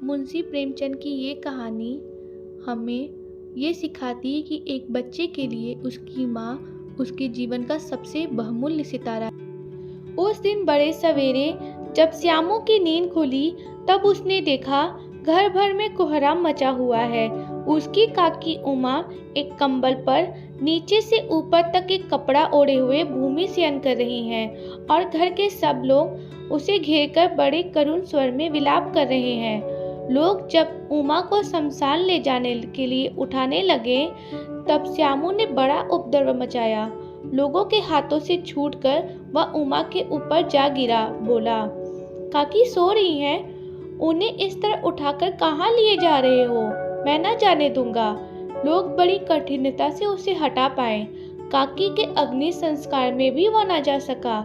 मुंशी प्रेमचंद की ये कहानी हमें ये सिखाती है कि एक बच्चे के लिए उसकी माँ उसके जीवन का सबसे बहुमूल्य सितारा है। उस दिन बड़े सवेरे जब श्यामू की नींद खुली तब उसने देखा घर भर में कोहराम मचा हुआ है। उसकी काकी उमा एक कंबल पर नीचे से ऊपर तक एक कपड़ा ओढ़े हुए भूमि शयन कर रही हैं और घर के सब लोग उसे घेरकर बड़े करुण स्वर में विलाप कर रहे हैं। लोग जब उमा को शमशान ले जाने के लिए उठाने लगे तब श्यामू ने बड़ा उपद्रव मचाया। लोगों के हाथों से छूटकर वह उमा के ऊपर जा गिरा। बोला, काकी सो रही हैं, उन्हें इस तरह उठाकर कहाँ लिए जा रहे हो? मैं न जाने दूंगा। लोग बड़ी कठिनता से उसे हटा पाए। काकी के अग्नि संस्कार में भी वह न जा सका।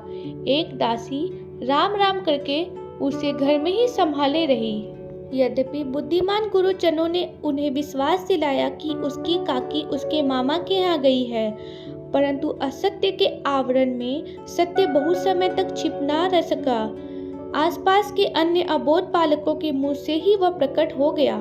एक दासी राम राम करके उसे घर में ही संभाले रही। यद्यपि बुद्धिमान गुरुजनों ने उन्हें विश्वास दिलाया कि उसकी काकी उसके मामा के यहाँ गई है, परंतु असत्य के आवरण में सत्य बहुत समय तक छिप न रह सका। आसपास के अन्य अबोध बालकों के मुंह से ही वह प्रकट हो गया।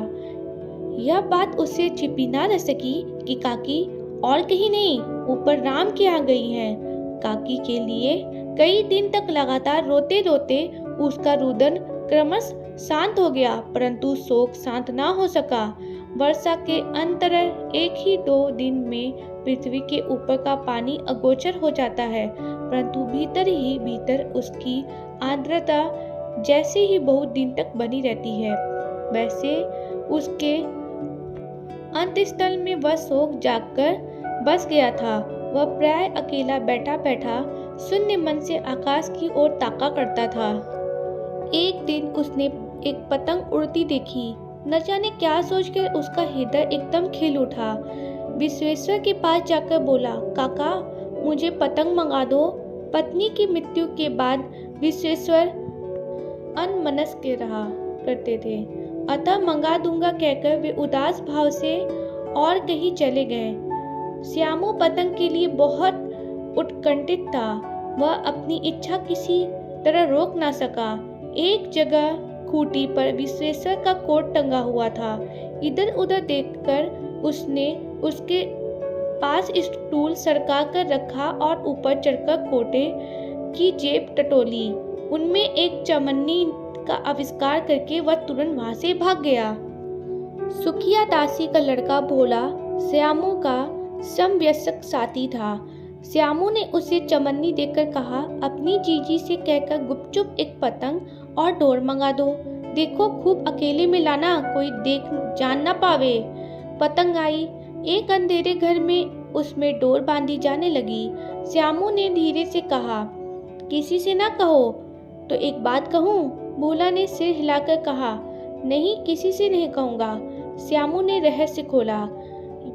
यह बात उससे छिपी न रह सकी कि काकी और कहीं नहीं, ऊपर राम के यहाँ गई हैं। काकी के लिए कई दिन तक लगातार रोते रोते उसका रुदन क्रमश शांत हो गया, परंतु शोक शांत ना हो सका। वर्षा के अंतरल 1 ही 2 दिन में पृथ्वी के ऊपर का पानी अगोचर हो जाता है, परंतु भीतर ही भीतर उसकी आर्द्रता जैसे ही बहुत दिन तक बनी रहती है, वैसे उसके अंतस्थल में वह शोक जागकर बस गया था। वह प्राय अकेला बैठा बैठा शून्य मन से आकाश की ओर ताका करता था। एक दिन उसने एक पतंग उड़ती देखी। न जाने क्या सोचकर उसका हृदय एकदम खिल उठा। विश्वेश्वर के पास जाकर बोला, काका मुझे पतंग मंगा दो। पत्नी की मृत्यु के बाद विश्वेश्वर अनमनस्क रहा करते थे, अतः मंगा दूंगा कहकर वे उदास भाव से और कहीं चले गए। श्यामू पतंग के लिए बहुत उत्कंठित था। वह अपनी इच्छा किसी तरह रोक ना सका। एक जगह खूंटी पर विश्वेश्वर का कोट टंगा हुआ था। इधर उधर देखकर उसने उसके पास स्टूल सरका कर रखा और ऊपर चढ़कर कोटे की जेब टटोली। उनमें एक चमन्नी का आविष्कार करके वह तुरंत वहां से भाग गया। सुखिया दासी का लड़का भोला श्यामू का समवयस्क साथी था। श्यामू ने उसे चमन्नी देकर कहा, अपनी जीजी से कहकर गुपचुप एक पतंग और डोर मंगा दो। देखो खूब अकेले में लाना, कोई देख जान ना पावे। पतंग आई। एक अंधेरे घर में उसमें डोर बांधी जाने लगी। श्यामू ने धीरे से कहा, किसी से ना कहो। तो एक बात कहूँ? भोला ने सिर हिलाकर कहा, नहीं किसी से नहीं कहूँगा। श्यामू ने रहस्य खोला,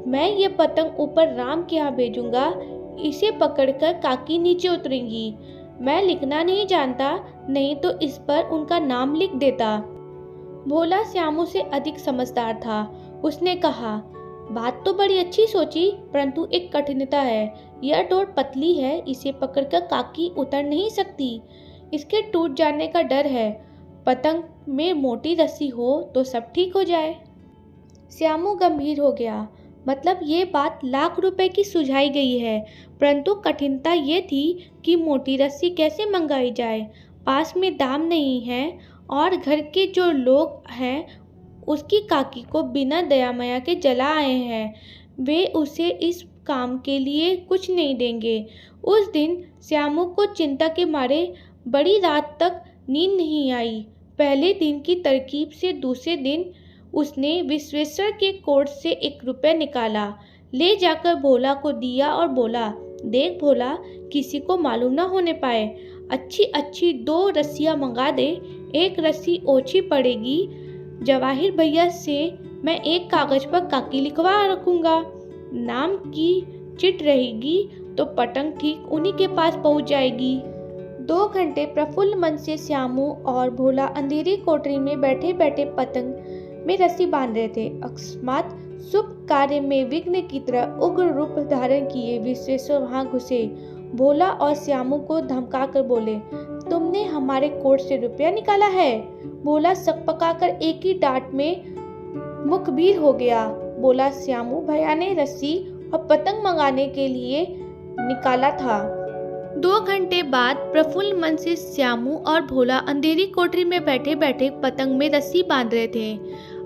मैं ये पतंग ऊपर राम के यहाँ भेजूंगा। इसे पकड़कर काकी नीचे उतरेंगी। मैं लिखना नहीं जानता, नहीं तो इस पर उनका नाम लिख देता। भोला श्यामू से अधिक समझदार था। उसने कहा, बात तो बड़ी अच्छी सोची, परंतु एक कठिनता है। यह डोर पतली है, इसे पकड़कर काकी उतर नहीं सकती। इसके टूट जाने का डर है। पतंग में मोटी रस्सी हो तो सब ठीक हो जाए। श्यामू गंभीर हो गया। मतलब ये बात लाख रुपए की सुझाई गई है, परंतु कठिनता ये थी कि मोटी रस्सी कैसे मंगाई जाए। पास में दाम नहीं है और घर के जो लोग हैं उसकी काकी को बिना दया माया के जला आए हैं। वे उसे इस काम के लिए कुछ नहीं देंगे। उस दिन श्यामू को चिंता के मारे बड़ी रात तक नींद नहीं आई। पहले दिन की तरकीब से दूसरे दिन उसने विश्वेश्वर के कोट से 1 रुपया निकाला, ले जाकर भोला को दिया और बोला, देख भोला, किसी को मालूम ना होने पाए। अच्छी अच्छी 2 रस्सियाँ मंगा दे। एक रस्सी ओछी पड़ेगी। जवाहिर भैया से मैं एक कागज पर काकी लिखवा रखूँगा। नाम की चिट रहेगी तो पतंग ठीक उन्हीं के पास पहुँच जाएगी। 2 घंटे प्रफुल्ल मन से श्यामू और भोला अंधेरी कोठरी में बैठे बैठे पतंग में रस्सी बांध रहे थे। अकस्मात शुभ कार्य में विघ्न की तरह उग्र रूप धारण किए विश्वेश्वर वहां घुसे। भोला और श्यामू को धमका कर बोले, तुमने हमारे कोट से रुपया निकाला है? भोला सकपकाकर एक ही डांट में मुखबिर हो गया। बोला, श्यामू भैया ने रस्सी और पतंग मंगाने के लिए निकाला था। 2 घंटे बाद प्रफुल्ल मन से श्यामू और भोला अंधेरी कोठरी में बैठे बैठे पतंग में रस्सी बांध रहे थे।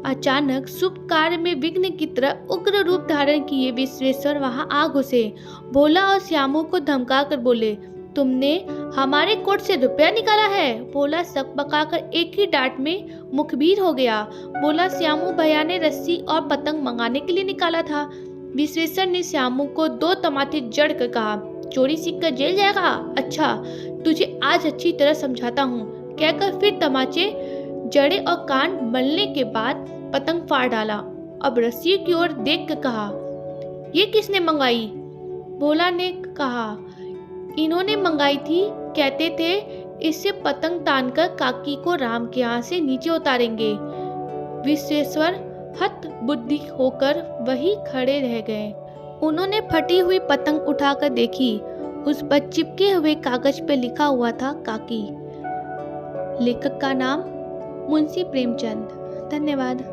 अचानक शुभ कार्य में विघ्न की तरह उग्र रूप धारण किए विश्वेश्वर वहां आ घुसे। भोला और श्यामू को धमका कर बोले, तुमने हमारे कोट से रुपया निकाला है। भोला सकपकाकर एक ही डांट में मुखबिर हो गया। बोला, श्यामू भैया ने रस्सी और पतंग मंगाने के लिए निकाला था। विश्वेश्वर ने श्यामू को 2 तमाचे जड़ कर कहा, चोरी सीख कर जेल जाएगा? अच्छा, तुझे आज अच्छी तरह समझाता हूँ, कहकर फिर तमाचे जड़े और कान मलने के बाद पतंग फाड़ डाला। अब रस्सी की ओर देख कर कहा, ये किसने मंगाई? भोला ने कहा, इन्होंने मंगाई थी, कहते थे इससे पतंग तानकर काकी को राम के यहाँ से नीचे उतारेंगे। विश्वेश्वर हत बुद्धि होकर वही खड़े रह गए। उन्होंने फटी हुई पतंग उठाकर देखी। उस पर चिपके हुए कागज पर लिखा हुआ था काकी। लेखक का नाम मुंशी प्रेमचंद। धन्यवाद।